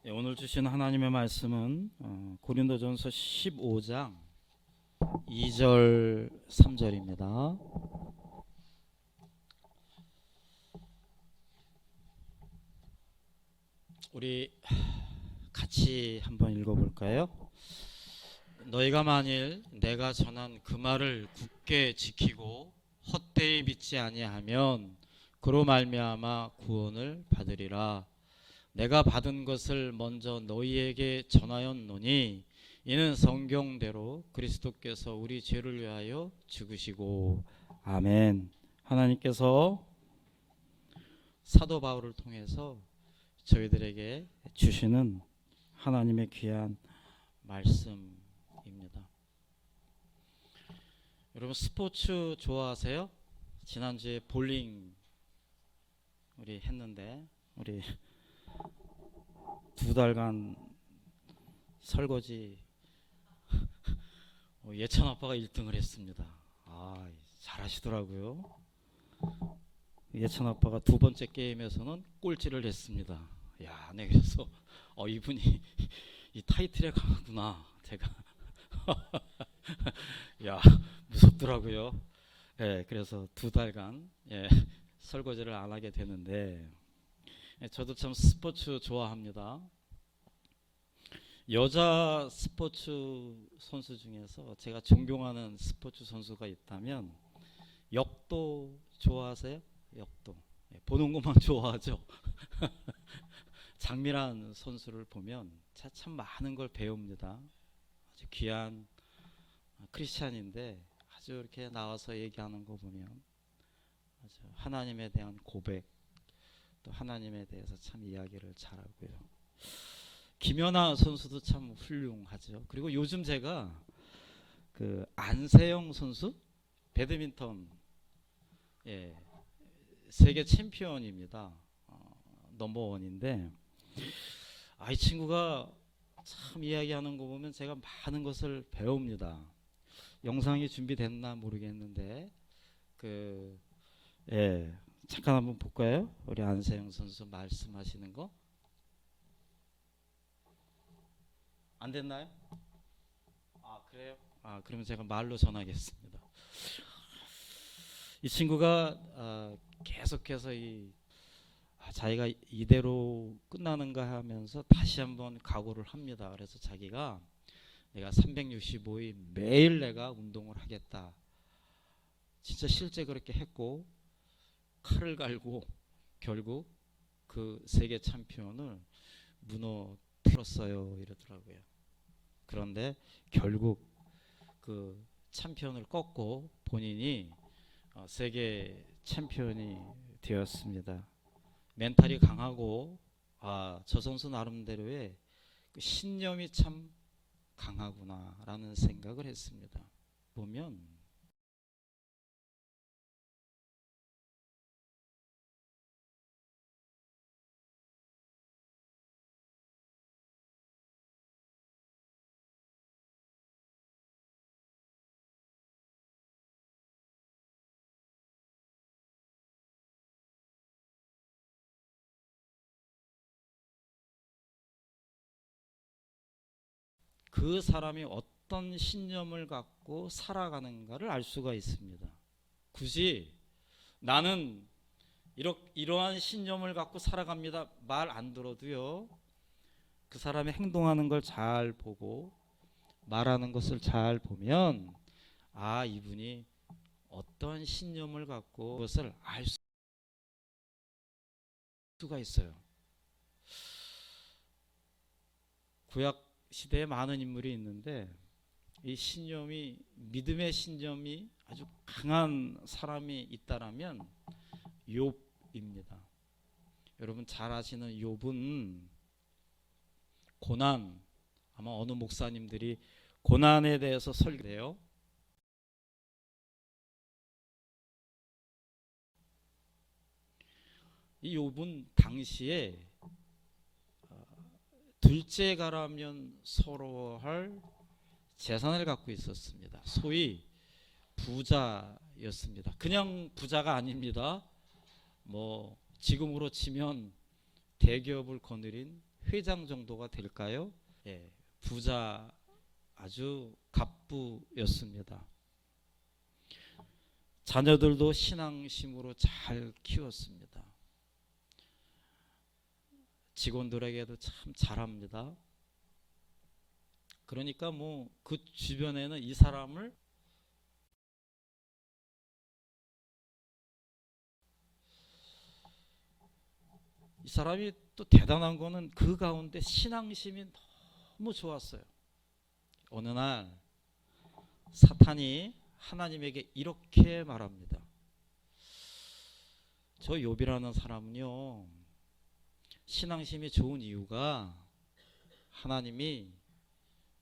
오늘 주신 하나님의 말씀은 고린도전서 15장 2절 3절입니다. 우리 같이 한번 읽어볼까요? 너희가 만일 내가 전한 그 말을 굳게 지키고 헛되이 믿지 아니하면 그로 말미암아 구원을 받으리라. 내가 받은 것을 먼저 너희에게 전하였노니 이는 성경대로 그리스도께서 우리 죄를 위하여 죽으시고. 아멘. 하나님께서 사도 바울을 통해서 저희들에게 주시는 하나님의 귀한 말씀입니다. 여러분 스포츠 좋아하세요? 지난주에 볼링 우리 했는데 우리 2달간 설거지 예찬 아빠가 1등을 했습니다. 잘하시더라고요. 예찬 아빠가 두 번째 게임에서는 꼴찌를 했습니다. 네, 그래서 이분이 이 타이틀에 강하구나. 제가 무섭더라고요. 그래서 2달간 설거지를 안 하게 되는데 저도 참 스포츠 좋아합니다. 여자 스포츠 선수 중에서 제가 존경하는 스포츠 선수가 있다면 역도 좋아하세요? 역도. 보는 것만 좋아하죠. 장미란 선수를 보면 참 많은 걸 배웁니다. 아주 귀한 크리스찬인데 아주 이렇게 나와서 얘기하는 거 보면 아주 하나님에 대한 고백, 또 하나님에 대해서 참 이야기를 잘하고요. 김연아 선수도 참 훌륭하죠. 그리고 요즘 제가 그 안세영 선수 배드민턴 세계 챔피언입니다. 넘버원인데 이 친구가 참 이야기하는 거 보면 제가 많은 것을 배웁니다. 영상이 준비됐나 모르겠는데 잠깐 한번 볼까요? 우리 안세영 선수 말씀하시는 거 안 됐나요? 그래요? 그러면 제가 말로 전하겠습니다. 이 친구가 계속해서 자기가 이대로 끝나는가 하면서 다시 한번 각오를 합니다. 그래서 자기가 내가 365일 매일 내가 운동을 하겠다. 진짜 실제 그렇게 했고 칼을 갈고 결국 그 세계 챔피언을 무너뜨렸어요 이러더라고요. 그런데 결국 그 챔피언을 꺾고 본인이 세계 챔피언이 되었습니다. 멘탈이 강하고 저 선수 나름대로의 그 신념이 참 강하구나 라는 생각을 했습니다. 보면 그 사람이 어떤 신념을 갖고 살아가는가를 알 수가 있습니다. 굳이 나는 이러한 신념을 갖고 살아갑니다 말 안 들어도요, 그 사람이 행동하는 걸 잘 보고 말하는 것을 잘 보면 이분이 어떤 신념을 갖고 그것을 알 수가 있어요. 구약 시대에 많은 인물이 있는데 이 신념이 믿음의 신념이 아주 강한 사람이 있다라면 욥입니다. 여러분 잘 아시는 욥은 고난, 아마 어느 목사님들이 고난에 대해서 설교해요. 이 욥은 당시에 둘째 가라면 서러워할 재산을 갖고 있었습니다. 소위 부자였습니다. 그냥 부자가 아닙니다. 지금으로 치면 대기업을 거느린 회장 정도가 될까요? 예, 부자 아주 갑부였습니다. 자녀들도 신앙심으로 잘 키웠습니다. 직원들에게도 참 잘합니다. 그러니까 뭐 그 주변에는 이 사람을 이 사람이 또 대단한 거는 그 가운데 신앙심이 너무 좋았어요. 어느 날 사탄이 하나님에게 이렇게 말합니다. 저 욥이라는 사람은요, 신앙심이 좋은 이유가 하나님이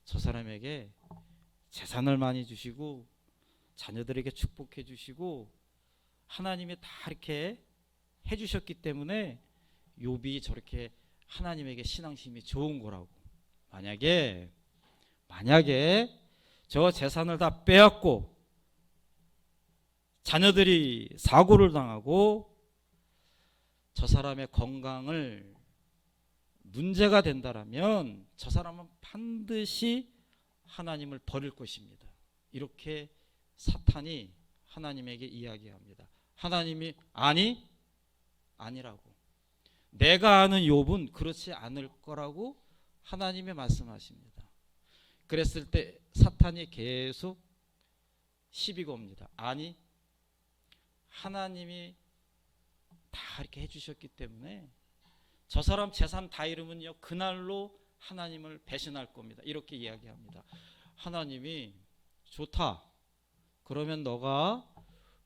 저 사람에게 재산을 많이 주시고 자녀들에게 축복해 주시고 하나님이 다 이렇게 해주셨기 때문에 욥이 저렇게 하나님에게 신앙심이 좋은 거라고. 만약에 저 재산을 다 빼앗고 자녀들이 사고를 당하고 저 사람의 건강을 문제가 된다라면 저 사람은 반드시 하나님을 버릴 것입니다. 이렇게 사탄이 하나님에게 이야기합니다. 하나님이 아니라고. 내가 아는 욥은 그렇지 않을 거라고 하나님이 말씀하십니다. 그랬을 때 사탄이 계속 시비 겁니다. 아니, 하나님이 다 이렇게 해주셨기 때문에 저 사람 재산 다 잃으면요, 그날로 하나님을 배신할 겁니다. 이렇게 이야기합니다. 하나님이 좋다. 그러면 너가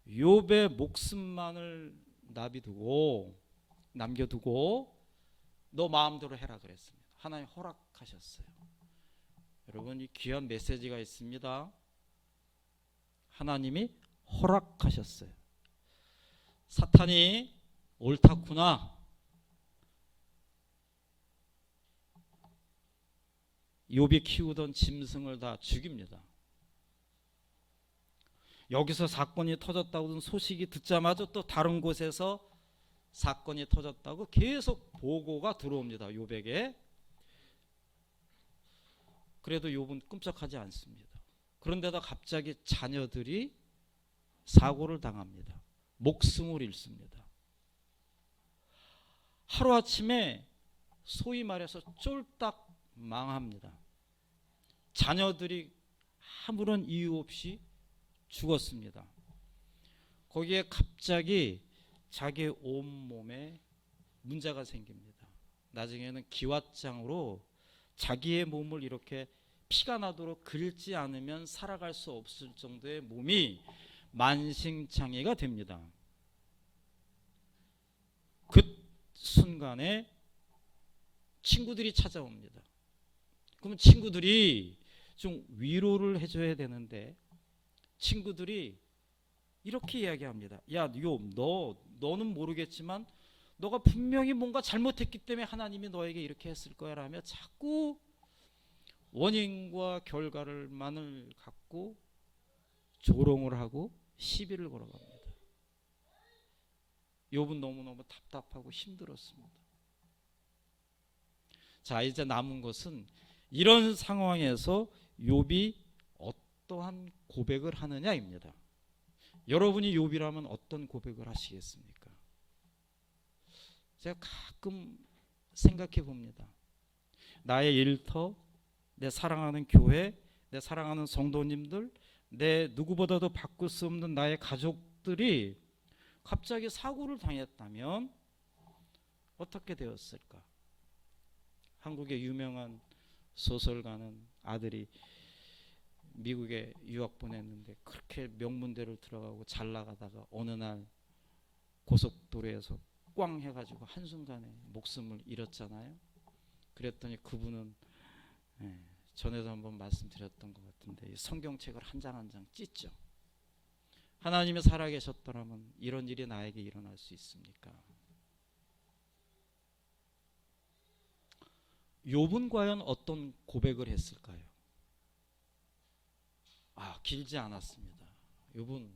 욥의 목숨만을 남겨두고 너 마음대로 해라 그랬습니다. 하나님 허락하셨어요. 여러분, 이 귀한 메시지가 있습니다. 하나님이 허락하셨어요. 사탄이 옳다구나, 욥이 키우던 짐승을 다 죽입니다. 여기서 사건이 터졌다고 소식이 듣자마자 또 다른 곳에서 사건이 터졌다고 계속 보고가 들어옵니다. 욥에게. 그래도 욥은 끔찍하지 않습니다. 그런데다 갑자기 자녀들이 사고를 당합니다. 목숨을 잃습니다. 하루아침에 소위 말해서 쫄딱 망합니다. 자녀들이 아무런 이유 없이 죽었습니다. 거기에 갑자기 자기 온몸에 문제가 생깁니다. 나중에는 기왓장으로 자기의 몸을 이렇게 피가 나도록 긁지 않으면 살아갈 수 없을 정도의 몸이 만신창이가 됩니다. 그 순간에 친구들이 찾아옵니다. 그럼 친구들이 좀 위로를 해줘야 되는데 친구들이 이렇게 이야기합니다. 야, 욥, 너는 모르겠지만 너가 분명히 뭔가 잘못했기 때문에 하나님이 너에게 이렇게 했을 거야 라며 자꾸 원인과 결과를만을 갖고 조롱을 하고 시비를 걸어갑니다. 욥은 너무너무 답답하고 힘들었습니다. 자, 이제 남은 것은 이런 상황에서 욥이 어떠한 고백을 하느냐입니다. 여러분이 욥이라면 어떤 고백을 하시겠습니까? 제가 가끔 생각해 봅니다. 나의 일터, 내 사랑하는 교회, 내 사랑하는 성도님들, 내 누구보다도 바꿀 수 없는 나의 가족들이 갑자기 사고를 당했다면 어떻게 되었을까? 한국의 유명한 소설가는 아들이 미국에 유학 보냈는데 그렇게 명문대를 들어가고 잘 나가다가 어느 날 고속도로에서 꽝 해가지고 한순간에 목숨을 잃었잖아요. 그랬더니 그분은 전에도 한번 말씀드렸던 것 같은데 성경책을 한 장 한 장 찢죠. 하나님이 살아계셨더라면 이런 일이 나에게 일어날 수 있습니까? 욥은 과연 어떤 고백을 했을까요? 길지 않았습니다. 욥은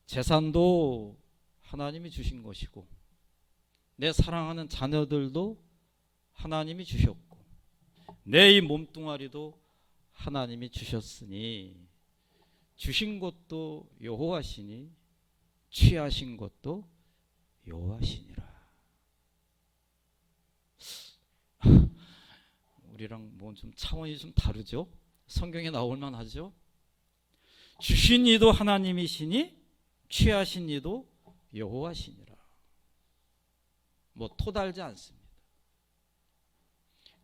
재산도 하나님이 주신 것이고 내 사랑하는 자녀들도 하나님이 주셨고 내 이 몸뚱아리도 하나님이 주셨으니 주신 것도 여호와시니 취하신 것도 여호와시니라. 우리랑 뭐 좀 차원이 좀 다르죠? 성경에 나올 만하죠? 주신 이도 하나님이시니 취하신 이도 여호와시니라. 뭐 토달지 않습니다.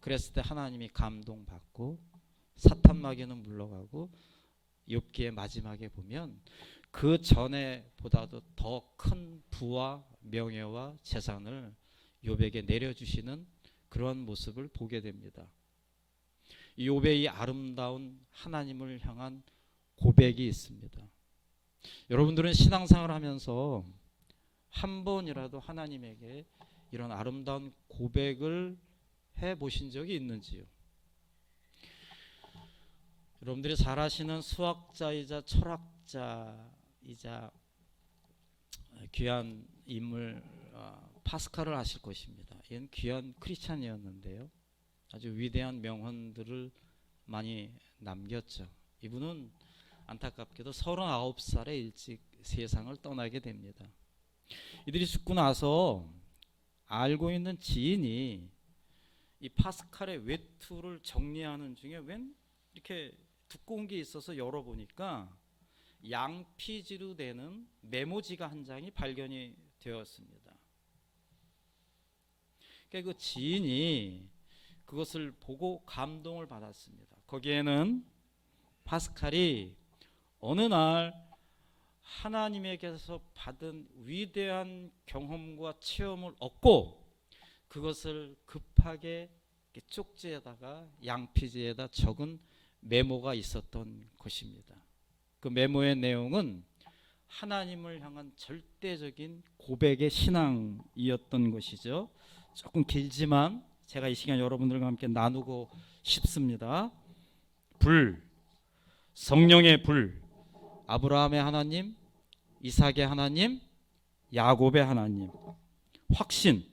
그랬을 때 하나님이 감동받고 사탄 마귀는 물러가고 욥기의 마지막에 보면 그 전에 보다도 더 큰 부와 명예와 재산을 욥에게 내려주시는 그런 모습을 보게 됩니다. 이 욥의 이 아름다운 하나님을 향한 고백이 있습니다. 여러분들은 신앙생활을 하면서 한 번이라도 하나님에게 이런 아름다운 고백을 해보신 적이 있는지요? 여러분들이 잘 아시는 수학자이자 철학자이자 귀한 인물 파스칼을 아실 것입니다. 이는 귀한 크리스찬이었는데요. 아주 위대한 명언들을 많이 남겼죠. 이분은 안타깝게도 39살에 일찍 세상을 떠나게 됩니다. 이들이 죽고 나서 알고 있는 지인이 이 파스칼의 외투를 정리하는 중에 웬 이렇게 두꺼운 게 있어서 열어보니까 양피지로 되는 메모지가 한 장이 발견이 되었습니다. 그러니까 그 지인이 그것을 보고 감동을 받았습니다. 거기에는 파스칼이 어느 날 하나님에게서 받은 위대한 경험과 체험을 얻고 그것을 급하게 쪽지에다가 양피지에다 적은 메모가 있었던 것입니다. 그 메모의 내용은 하나님을 향한 절대적인 고백의 신앙이었던 것이죠. 조금 길지만 제가 이 시간 여러분들과 함께 나누고 싶습니다. 불, 성령의 불, 아브라함의 하나님, 이삭의 하나님, 야곱의 하나님, 확신,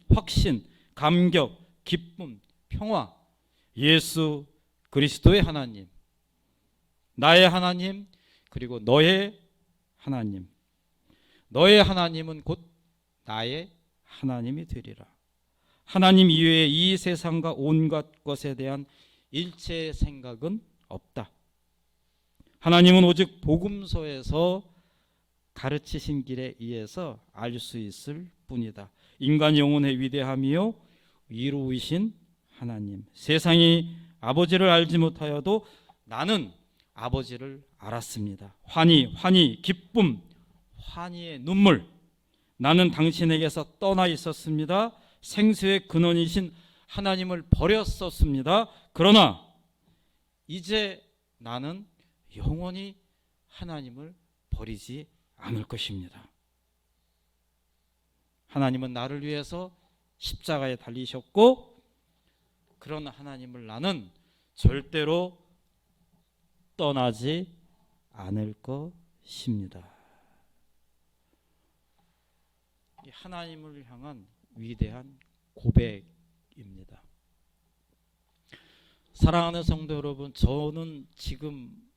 감격, 기쁨, 평화, 예수 그리스도의 하나님, 나의 하나님, 그리고 너의 하나님. 너의 하나님은 곧 나의 하나님이 되리라. 하나님 이외에 이 세상과 온갖 것에 대한 일체의 생각은 없다. 하나님은 오직 복음서에서 가르치신 길에 의해서 알 수 있을 뿐이다. 인간 영혼의 위대함이요 위로우신 하나님. 세상이 아버지를 알지 못하여도 나는 아버지를 알았습니다. 환희, 기쁨, 환희의 눈물. 나는 당신에게서 떠나 있었습니다. 생수의 근원이신 하나님을 버렸었습니다. 그러나 이제 나는 영원히 하나님을 버리지 않을 것입니다. 하나님은 나를 위해서 십자가에 달리셨고 그런 하나님을 나는 절대로 떠나지 않을 것입니다. 이 하나님을 향한 위대한 고백입니다. 사랑하는 성도 여러분, 저는 지금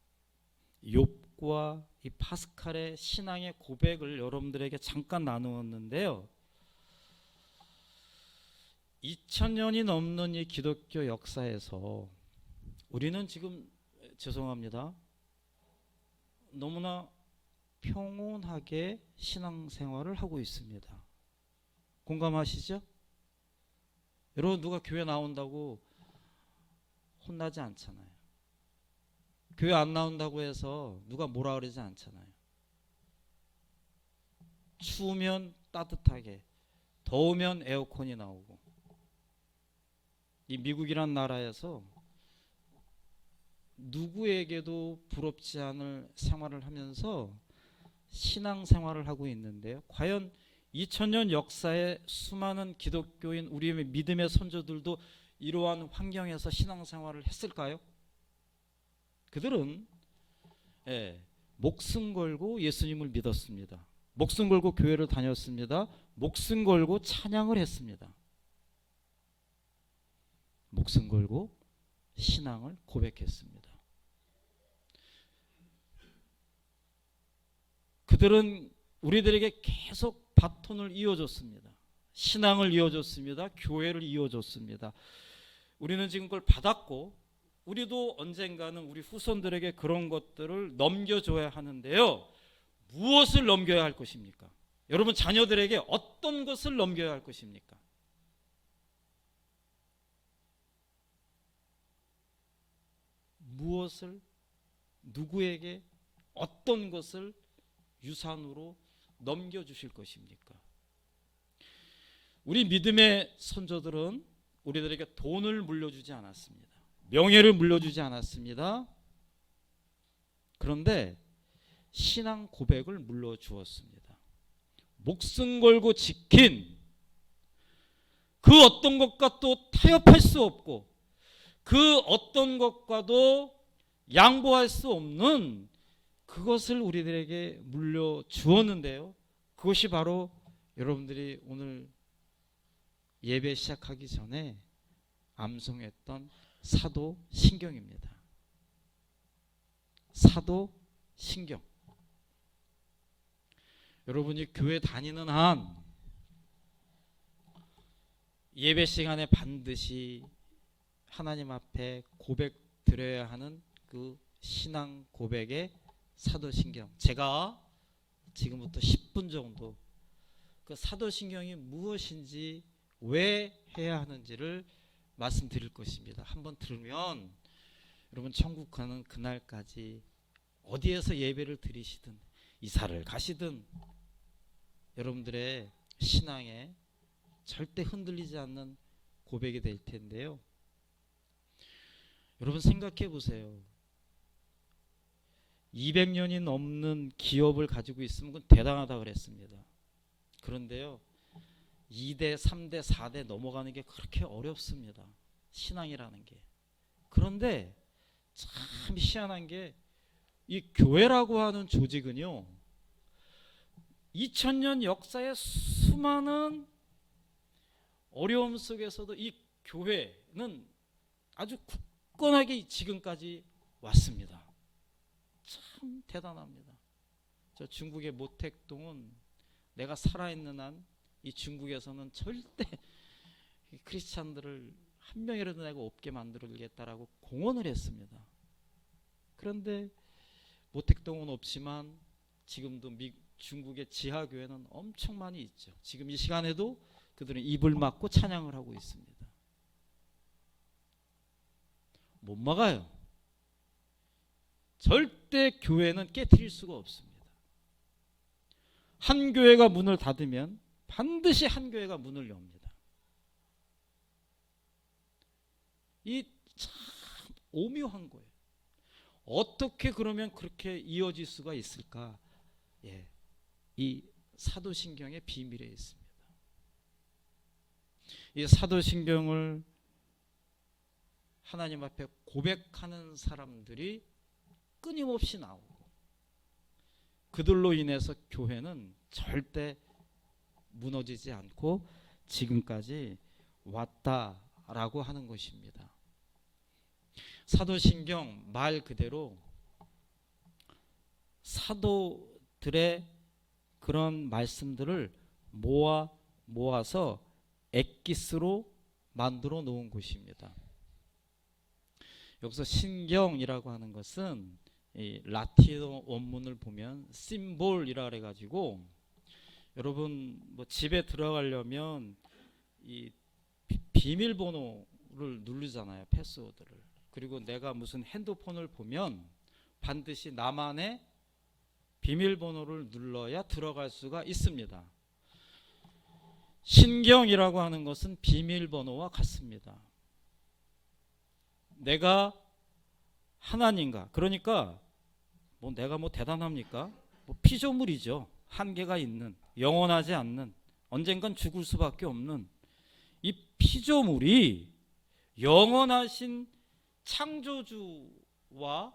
욥과 이 파스칼의 신앙의 고백을 여러분들에게 잠깐 나누었는데요. 2000년이 넘는 이 기독교 역사에서 우리는 지금 죄송합니다. 너무나 평온하게 신앙생활을 하고 있습니다. 공감하시죠? 여러분 누가 교회 나온다고 혼나지 않잖아요. 교회 안 나온다고 해서 누가 뭐라 그러지 않잖아요. 추우면 따뜻하게, 더우면 에어컨이 나오고. 이 미국이란 나라에서 누구에게도 부럽지 않을 생활을 하면서 신앙생활을 하고 있는데요. 과연 2000년 역사의 수많은 기독교인 우리의 믿음의 선조들도 이러한 환경에서 신앙생활을 했을까요? 그들은 목숨 걸고 예수님을 믿었습니다. 목숨 걸고 교회를 다녔습니다. 목숨 걸고 찬양을 했습니다. 목숨 걸고 신앙을 고백했습니다. 그들은 우리들에게 계속 바톤을 이어줬습니다. 신앙을 이어줬습니다. 교회를 이어줬습니다. 우리는 지금 그걸 받았고 우리도 언젠가는 우리 후손들에게 그런 것들을 넘겨줘야 하는데요. 무엇을 넘겨야 할 것입니까? 여러분 자녀들에게 어떤 것을 넘겨야 할 것입니까? 무엇을, 누구에게 어떤 것을 유산으로 넘겨주실 것입니까? 우리 믿음의 선조들은 우리들에게 돈을 물려주지 않았습니다. 명예를 물려주지 않았습니다. 그런데 신앙 고백을 물려주었습니다. 목숨 걸고 지킨 그 어떤 것과 또 타협할 수 없고 그 어떤 것과도 양보할 수 없는 그것을 우리들에게 물려주었는데요. 그것이 바로 여러분들이 오늘 예배 시작하기 전에 암송했던 사도신경입니다. 사도신경. 여러분이 교회 다니는 한 예배 시간에 반드시 하나님 앞에 고백 드려야 하는 그 신앙 고백의 사도신경. 제가 지금부터 10분 정도 그 사도신경이 무엇인지 왜 해야 하는지를 말씀드릴 것입니다. 한번 들으면 여러분 천국 가는 그날까지 어디에서 예배를 드리시든 이사를 가시든 여러분들의 신앙에 절대 흔들리지 않는 고백이 될 텐데요. 여러분 생각해 보세요. 200년이 넘는 기업을 가지고 있으면 그건 대단하다 그랬습니다. 그런데요. 2대, 3대, 4대 넘어가는 게 그렇게 어렵습니다. 신앙이라는 게. 그런데 참 희한한 게 이 교회라고 하는 조직은요. 2000년 역사의 수많은 어려움 속에서도 이 교회는 아주 굳건하게 지금까지 왔습니다. 참 대단합니다. 저 중국의 모택동은 내가 살아있는 한 이 중국에서는 절대 크리스찬들을 한 명이라도 내가 없게 만들겠다라고 공언을 했습니다. 그런데 모택동은 없지만 지금도 중국의 지하교회는 엄청 많이 있죠. 지금 이 시간에도 그들은 입을 막고 찬양을 하고 있습니다. 못 막아요. 절대 교회는 깨트릴 수가 없습니다. 한 교회가 문을 닫으면 반드시 한 교회가 문을 엽니다. 이 참 오묘한 거예요. 어떻게 그러면 그렇게 이어질 수가 있을까? 예, 이 사도신경의 비밀에 있습니다. 이 사도신경을 하나님 앞에 고백하는 사람들이 끊임없이 나오고 그들로 인해서 교회는 절대 무너지지 않고 지금까지 왔다라고 하는 것입니다. 사도신경 말 그대로 사도들의 그런 말씀들을 모아서 엑기스로 만들어 놓은 곳입니다. 여기서 신경이라고 하는 것은 이 라틴어 원문을 보면 심볼이라 그래가지고 여러분 뭐 집에 들어가려면 이 비밀번호를 누르잖아요. 패스워드를. 그리고 내가 무슨 핸드폰을 보면 반드시 나만의 비밀번호를 눌러야 들어갈 수가 있습니다. 신경이라고 하는 것은 비밀번호와 같습니다. 내가 하나님과, 그러니까 뭐 내가 뭐 대단합니까? 뭐 피조물이죠. 한계가 있는, 영원하지 않는, 언젠간 죽을 수밖에 없는 이 피조물이 영원하신 창조주와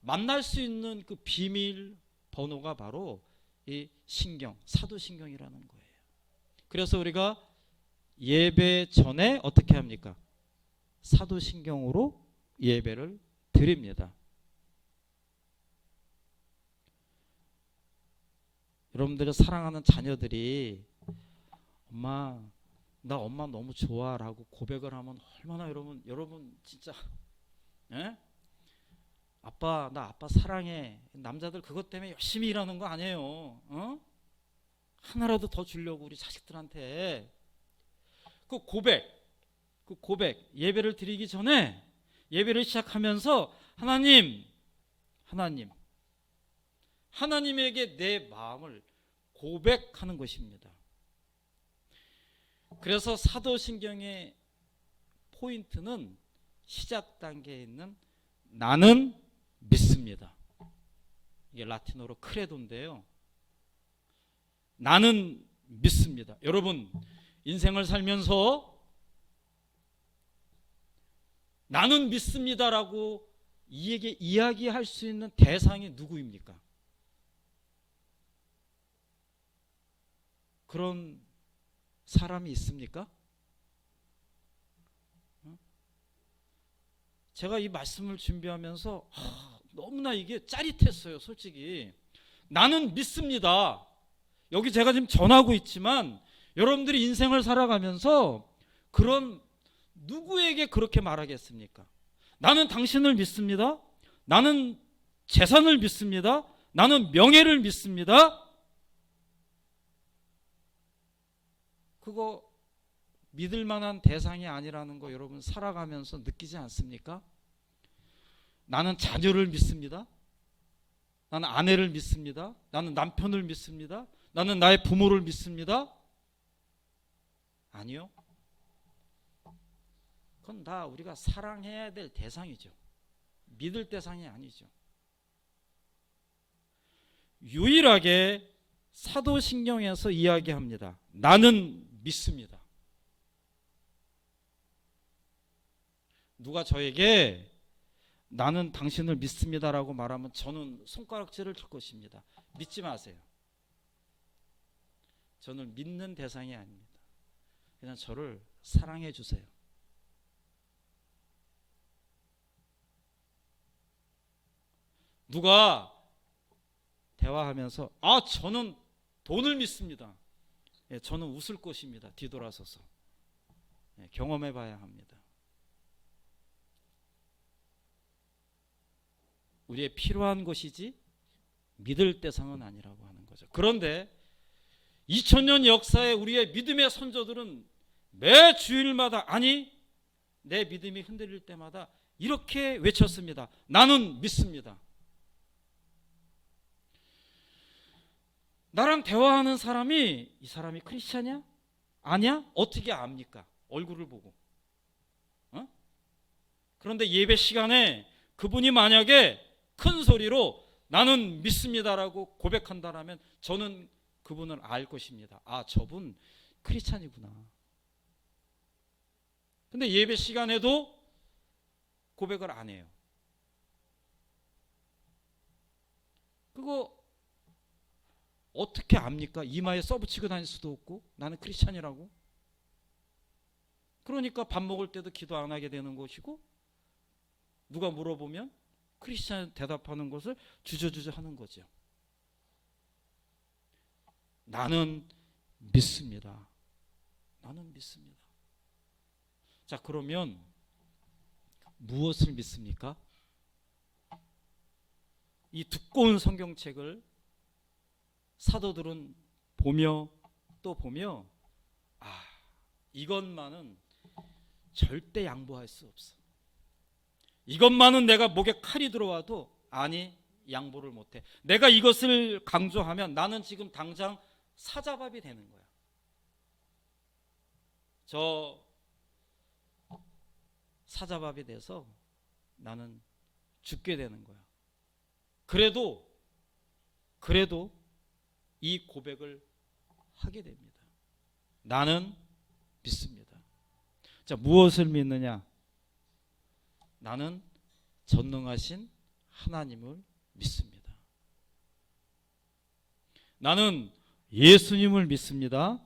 만날 수 있는 그 비밀 번호가 바로 이 신경, 사도신경이라는 거예요. 그래서 우리가 예배 전에 어떻게 합니까? 사도신경으로 예배를 드립니다. 여러분들의 사랑하는 자녀들이 엄마, 나 엄마 너무 좋아라고 고백을 하면 얼마나 여러분 진짜, 예? 아빠, 나 아빠 사랑해. 남자들 그것 때문에 열심히 일하는 거 아니에요. 어? 하나라도 더 주려고 우리 자식들한테. 그 고백, 예배를 드리기 전에, 예배를 시작하면서 하나님에게 내 마음을 고백하는 것입니다. 그래서 사도신경의 포인트는 시작 단계에 있는 나는 믿습니다. 이게 라틴어로 크레도인데요. 나는 믿습니다. 여러분, 인생을 살면서 나는 믿습니다라고 이야기할 수 있는 대상이 누구입니까? 그런 사람이 있습니까? 제가 이 말씀을 준비하면서 너무나 이게 짜릿했어요. 솔직히 나는 믿습니다. 여기 제가 지금 전하고 있지만 여러분들이 인생을 살아가면서 그런 누구에게 그렇게 말하겠습니까? 나는 당신을 믿습니다. 나는 재산을 믿습니다. 나는 명예를 믿습니다. 그거 믿을 만한 대상이 아니라는 거 여러분 살아가면서 느끼지 않습니까? 나는 자녀를 믿습니다. 나는 아내를 믿습니다. 나는 남편을 믿습니다. 나는 나의 부모를 믿습니다. 아니요. 그건 다 우리가 사랑해야 될 대상이죠. 믿을 대상이 아니죠. 유일하게 사도신경에서 이야기합니다. 나는 믿습니다. 누가 저에게 나는 당신을 믿습니다라고 말하면 저는 손가락질을 칠 것입니다. 믿지 마세요. 저는 믿는 대상이 아닙니다. 그냥 저를 사랑해 주세요. 누가 대화하면서 저는 돈을 믿습니다. 예, 저는 웃을 것입니다. 뒤돌아서서. 예, 경험해 봐야 합니다. 우리의 필요한 것이지 믿을 대상은 아니라고 하는 거죠. 그런데 2000년 역사에 우리의 믿음의 선조들은 매 주일마다 내 믿음이 흔들릴 때마다 이렇게 외쳤습니다. 나는 믿습니다. 나랑 대화하는 사람이 이 사람이 크리스찬이야? 아니야? 어떻게 압니까? 얼굴을 보고. 그런데 예배 시간에 그분이 만약에 큰 소리로 나는 믿습니다라고 고백한다라면 저는 그분을 알 것입니다. 저분 크리스찬이구나. 근데 예배 시간에도 고백을 안 해요. 그거 어떻게 압니까? 이마에 써붙이고 다닐 수도 없고 나는 크리스찬이라고. 그러니까 밥 먹을 때도 기도 안 하게 되는 것이고 누가 물어보면 크리스찬 대답하는 것을 주저주저 하는 거죠. 나는 믿습니다. 나는 믿습니다. 자, 그러면 무엇을 믿습니까? 이 두꺼운 성경책을 사도들은 보며 또 보며 이것만은 절대 양보할 수 없어. 이것만은 내가 목에 칼이 들어와도 양보를 못해. 내가 이것을 강조하면 나는 지금 당장 사자밥이 되는 거야. 저 사자밥이 돼서 나는 죽게 되는 거야. 그래도 이 고백을 하게 됩니다. 나는 믿습니다. 자, 무엇을 믿느냐? 나는 전능하신 하나님을 믿습니다. 나는 예수님을 믿습니다.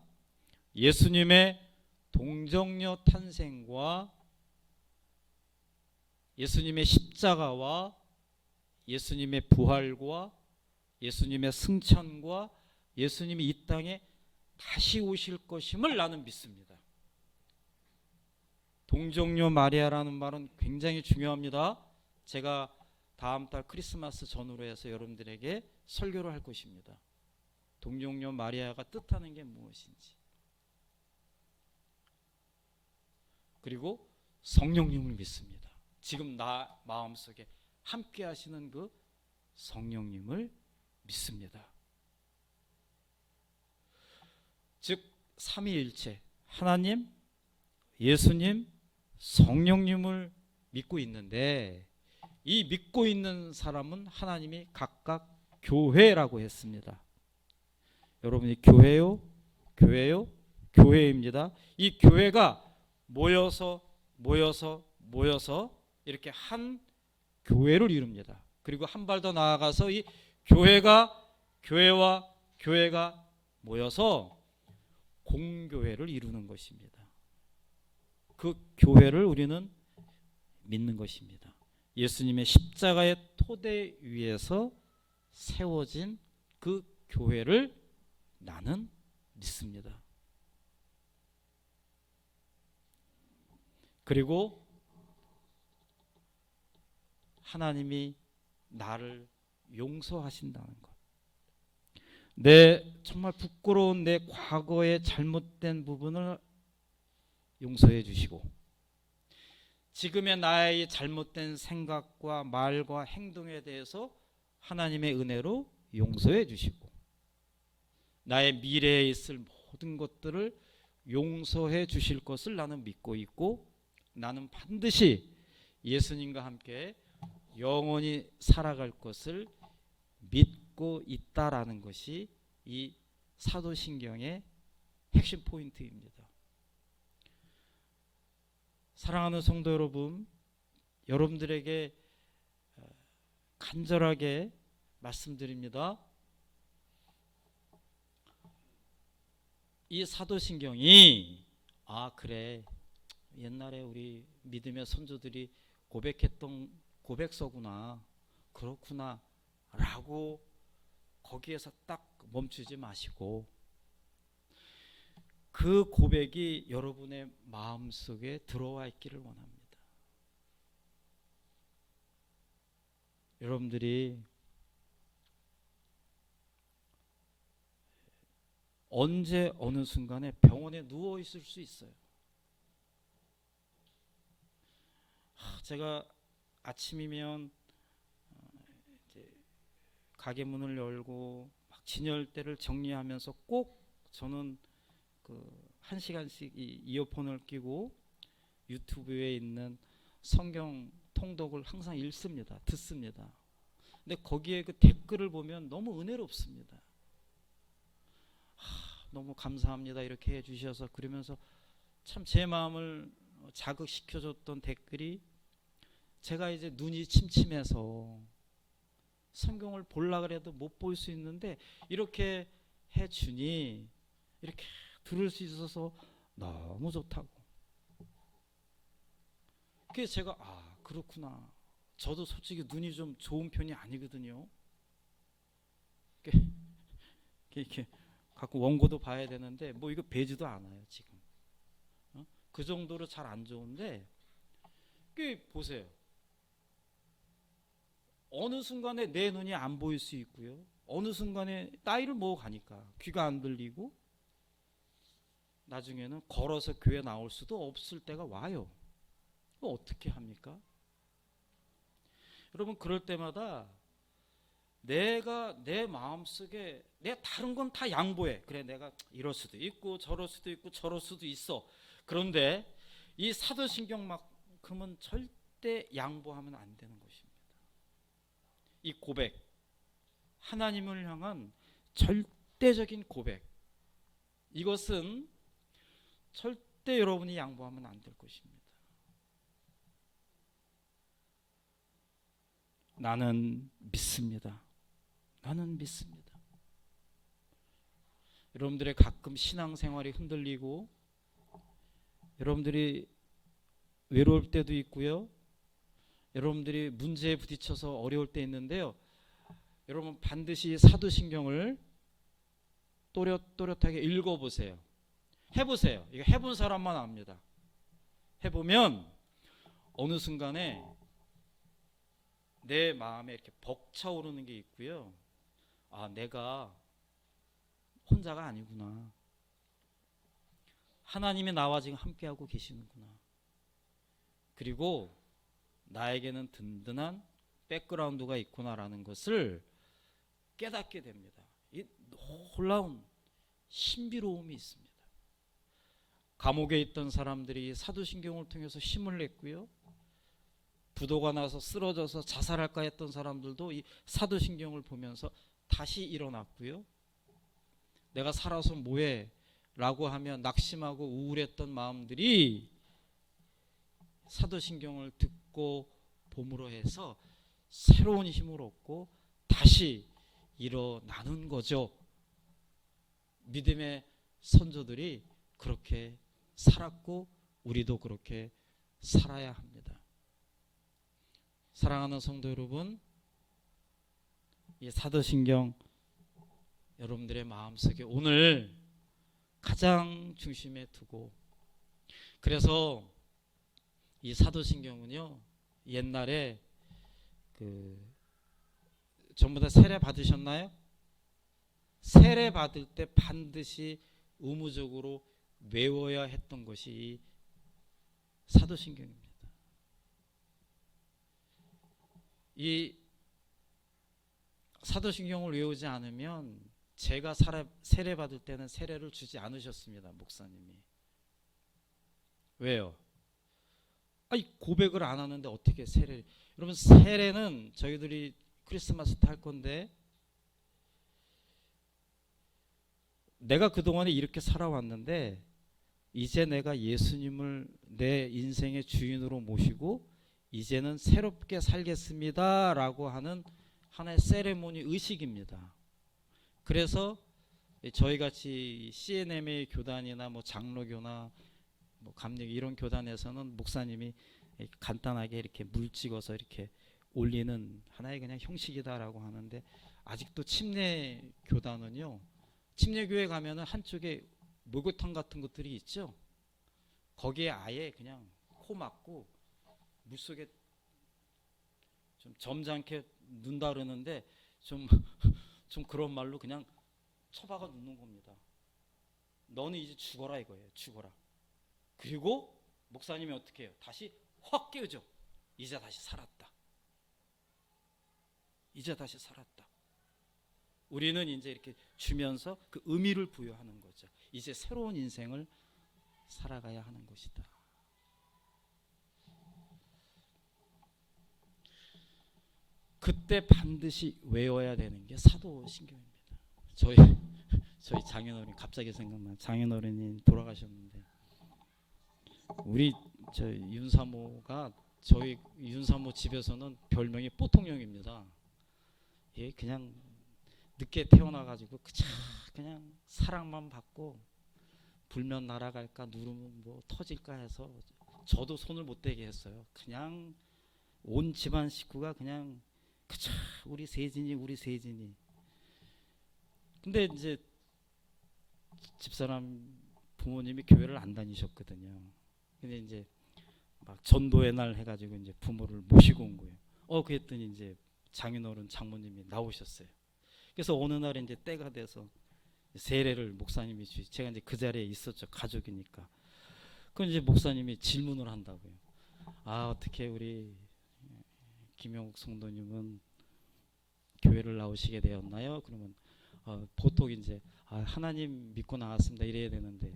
예수님의 동정녀 탄생과 예수님의 십자가와 예수님의 부활과 예수님의 승천과 예수님이 이 땅에 다시 오실 것임을 나는 믿습니다. 동정녀 마리아라는 말은 굉장히 중요합니다. 제가 다음 달 크리스마스 전후로 해서 여러분들에게 설교를 할 것입니다. 동정녀 마리아가 뜻하는 게 무엇인지. 그리고 성령님을 믿습니다. 지금 나 마음속에 함께 하시는 그 성령님을 믿습니다. 즉 삼위일체 하나님, 예수님, 성령님을 믿고 있는데 이 믿고 있는 사람은 하나님이 각각 교회라고 했습니다. 여러분이 교회요? 교회요? 교회입니다. 이 교회가 모여서 이렇게 한 교회를 이룹니다. 그리고 한 발 더 나아가서 이 교회와 교회가 모여서 공교회를 이루는 것입니다. 그 교회를 우리는 믿는 것입니다. 예수님의 십자가의 토대 위에서 세워진 그 교회를 나는 믿습니다. 그리고 하나님이 나를 용서하신다는 것. 내 정말 부끄러운 내 과거의 잘못된 부분을 용서해 주시고 지금의 나의 잘못된 생각과 말과 행동에 대해서 하나님의 은혜로 용서해 주시고 나의 미래에 있을 모든 것들을 용서해 주실 것을 나는 믿고 있고 나는 반드시 예수님과 함께 영원히 살아갈 것을 믿고 있다라는 것이 이 사도신경의 핵심 포인트입니다. 사랑하는 성도 여러분, 여러분들에게 간절하게 말씀드립니다. 이 사도신경이 그래 옛날에 우리 믿음의 선조들이 고백했던 고백서구나 그렇구나 라고 거기에서 딱 멈추지 마시고 그 고백이 여러분의 마음속에 들어와 있기를 원합니다. 여러분들이 언제 어느 순간에 병원에 누워 있을 수 있어요. 제가 아침이면 이제 가게 문을 열고 막 진열대를 정리하면서 꼭 저는 그 1시간씩 이 이어폰을 끼고 유튜브에 있는 성경 통독을 항상 읽습니다. 듣습니다. 근데 거기에 그 댓글을 보면 너무 은혜롭습니다. 너무 감사합니다. 이렇게 해주셔서 그러면서 참 제 마음을 자극시켜줬던 댓글이 제가 이제 눈이 침침해서 성경을 보려고 해도 못 볼 수 있는데 이렇게 해주니 이렇게 들을 수 있어서 너무 좋다고. 그래서 제가 그렇구나. 저도 솔직히 눈이 좀 좋은 편이 아니거든요. 이렇게 가끔 원고도 봐야 되는데 뭐 이거 배지도 않아요 지금. 그 정도로 잘 안 좋은데 보세요. 어느 순간에 내 눈이 안 보일 수 있고요. 어느 순간에 나이를 먹어가니까 귀가 안 들리고 나중에는 걸어서 교회 나올 수도 없을 때가 와요. 어떻게 합니까? 여러분 그럴 때마다 내가 내 마음속에 내가 다른 건 다 양보해. 그래 내가 이럴 수도 있고 저럴 수도 있고 저럴 수도 있어. 그런데 이 사도신경만큼은 절대 양보하면 안 되는 것입니다. 이 고백, 하나님을 향한 절대적인 고백, 이것은 절대 여러분이 양보하면 안 될 것입니다. 나는 믿습니다. 나는 믿습니다. 여러분들의 가끔 신앙생활이 흔들리고 여러분들이 외로울 때도 있고요. 여러분들이 문제에 부딪혀서 어려울 때 있는데요. 여러분 반드시 사도신경을 또렷하게 읽어보세요. 해보세요. 이거 해본 사람만 압니다. 해보면 어느 순간에 내 마음에 이렇게 벅차오르는 게 있고요. 아, 내가 혼자가 아니구나. 하나님이 나와 지금 함께하고 계시는구나. 그리고 나에게는 든든한 백그라운드가 있구나라는 것을 깨닫게 됩니다. 이 놀라운 신비로움이 있습니다. 감옥에 있던 사람들이 사도신경을 통해서 힘을 냈고요. 부도가 나서 쓰러져서 자살할까 했던 사람들도 이 사도신경을 보면서 다시 일어났고요. 내가 살아서 뭐해? 라고 하며 낙심하고 우울했던 마음들이 사도신경을 듣고 봄으로 해서 새로운 힘을 얻고 다시 일어나는 거죠. 믿음의 선조들이 그렇게 살았고 우리도 그렇게 살아야 합니다. 사랑하는 성도 여러분, 이 사도신경 여러분들의 마음속에 오늘 가장 중심에 두고, 그래서 이 사도신경은요 옛날에 전부 다 세례 받으셨나요? 세례 받을 때 반드시 의무적으로 외워야 했던 것이 이 사도신경입니다. 이 사도신경을 외우지 않으면, 제가 세례 받을 때는 세례를 주지 않으셨습니다. 목사님이. 왜요? 고백을 안 하는데 어떻게 세례를. 여러분, 세례는 저희들이 크리스마스 때 할 건데, 내가 그동안에 이렇게 살아왔는데 이제 내가 예수님을 내 인생의 주인으로 모시고 이제는 새롭게 살겠습니다 라고 하는 하나의 세레모니 의식입니다. 그래서 저희같이 CNM의 교단이나 뭐 장로교나 뭐 감리교 이런 교단에서는 목사님이 간단하게 이렇게 물 찍어서 이렇게 올리는 하나의 그냥 형식이다라고 하는데, 아직도 침례 교단은요, 침례교회 가면은 한쪽에 목욕탕 같은 것들이 있죠. 거기에 아예 그냥 코 막고 물속에 좀 점잖게 눈다 그러는데 좀 그런 말로 그냥 처박아 놓는 겁니다. 너는 이제 죽어라 이거예요. 죽어라. 그리고 목사님이 어떻게 해요? 다시 확 깨우죠. 이제 다시 살았다. 이제 다시 살았다. 우리는 이제 이렇게 주면서 그 의미를 부여하는 거죠. 이제 새로운 인생을 살아가야 하는 것이다. 그때 반드시 외워야 되는 게 사도신경입니다. 저희 장인어른, 갑자기 생각나. 장인어른이 돌아가셨는데 우리 윤사모가, 저희 윤사모 집에서는 별명이 뽀통령입니다. 예, 그냥 늦게 태어나가지고 그냥 사랑만 받고 불면 날아갈까 누르면 뭐 터질까 해서 저도 손을 못 대게 했어요. 그냥 온 집안 식구가 그냥 우리 세진이. 근데 이제 집사람 부모님이 교회를 안 다니셨거든요. 근데 이제 막 전도의 날 해가지고 이제 부모를 모시고 온 거예요. 그랬더니 이제 장인어른 장모님이 나오셨어요. 그래서 어느 날 이제 때가 돼서 세례를 목사님이 제가 이제 그 자리에 있었죠. 가족이니까. 그럼 이제 목사님이 질문을 한다고요. 어떻게 우리 김영욱 성도님은 교회를 나오시게 되었나요? 그러면 보통 이제 하나님 믿고 나왔습니다 이래야 되는데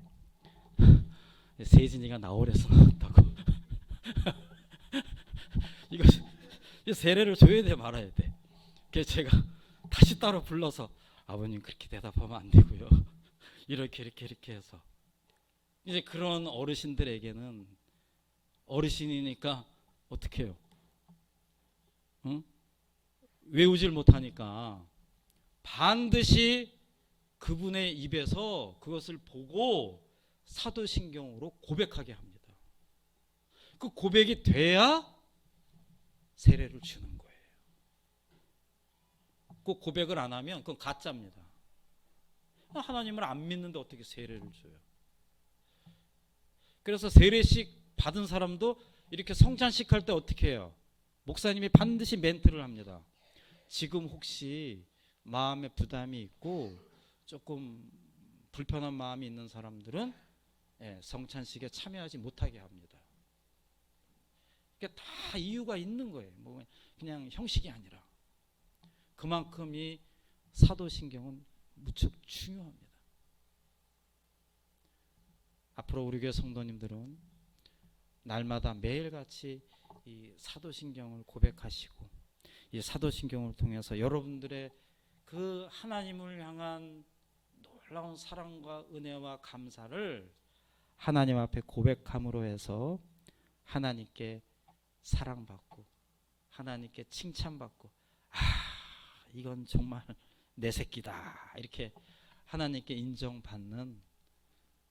세진이가 나오래서 나왔다고. 이거 세례를 줘야 돼 말아야 돼. 그래서 제가 다시 따로 불러서 아버님 그렇게 대답하면 안 되고요. 이렇게 해서 이제 그런 어르신들에게는 어르신이니까 어떻게 해요? 응? 외우질 못하니까 반드시 그분의 입에서 그것을 보고 사도신경으로 고백하게 합니다. 그 고백이 돼야 세례를 주는 거예요. 그 고백을 안 하면 그건 가짜입니다. 하나님을 안 믿는데 어떻게 세례를 줘요? 그래서 세례식 받은 사람도 이렇게 성찬식 할 때 어떻게 해요? 목사님이 반드시 멘트를 합니다. 지금 혹시 마음에 부담이 있고 조금 불편한 마음이 있는 사람들은 성찬식에 참여하지 못하게 합니다. 그게 다 이유가 있는 거예요. 뭐 그냥 형식이 아니라. 그만큼 이 사도신경은 무척 중요합니다. 앞으로 우리 교회 성도님들은 날마다 매일같이 이 사도신경을 고백하시고 이 사도신경을 통해서 여러분들의 그 하나님을 향한 놀라운 사랑과 은혜와 감사를 하나님 앞에 고백함으로 해서 하나님께 사랑받고 하나님께 칭찬받고 이건 정말 내 새끼다 이렇게 하나님께 인정받는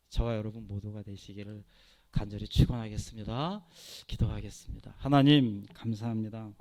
저와 여러분 모두가 되시기를 간절히 축원하겠습니다. 기도하겠습니다. 하나님 감사합니다.